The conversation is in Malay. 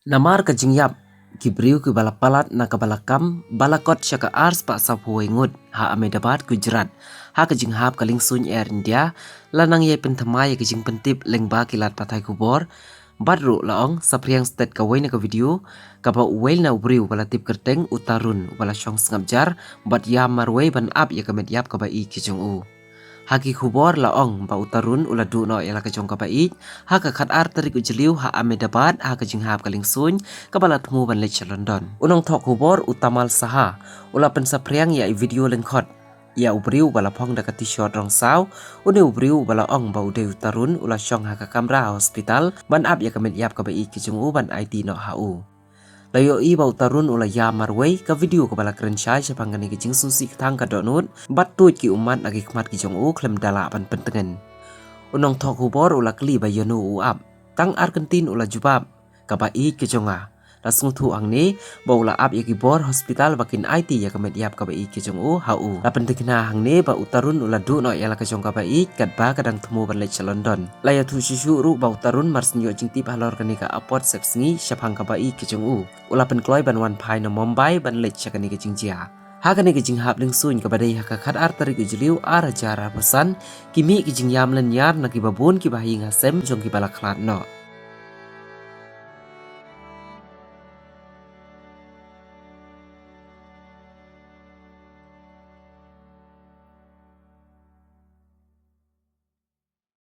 Namar ka jingyap kibriu ki balapalat na kabalakam balakot syaka ars pa sa ngut ha Ahmedabad Gujarat ha ka jinghap kaling sun Air India lanang ye pentamai ka jing pentip lengba kilat patai kubor badru laong sapriang state ka na ka video ka ba uwel na ubriu bala tip kerteng utarun bala syong sngabjar bat ya marway ban ap ya kamet yap ka ba I kijong u haki kubor laong ba utarun uladu no yala ka jong ka bait ha ka khat ar tarik ujliu ha Ahmedabad ha ka jinghap kaling sun kabala tmu ban lech London unong thok kubor utamal saha ula pen sapriang ya video lengkhot ya ubriu bala phong da ka t-shirt rong saw une ubriu bala ong ba ude utarun ula syong ha ka kamra hospital ban ap ya kamet yap ka bait kijong u ban IT no ha u layo I bau tarun ula ya marway ka video ka bala keren syai syapangani kijing susi ketang ka donut bat tuit ki umat lagi kmat kijong u klem dala pan pentengen unong thok hubor ula kli ba yonu u ap tang Argentin ula jubab ka ba I kijonga lasung thu ang ni ba ula ap ya kibor hospital bakin IT ya kamet yap ka ba I kijong u ha u la pentekna hang ni ba utarun ula du no ya la kijong ka ba I kat ba kadang temu ban lech London layo thu shishu ru ba utarun marsinyo jingti palor kani ka apot sepsngi syapang ka ba I kijong u ula pen kloi ban wan pai na Mumbai ban lech syakani kijing jia hakani kijing hap ling sun ka badai haka khat ar tarik ujliu ar jara pesan kimi kijing yam len yar na ki babun ki bahi ngasem jong ki bala khlat no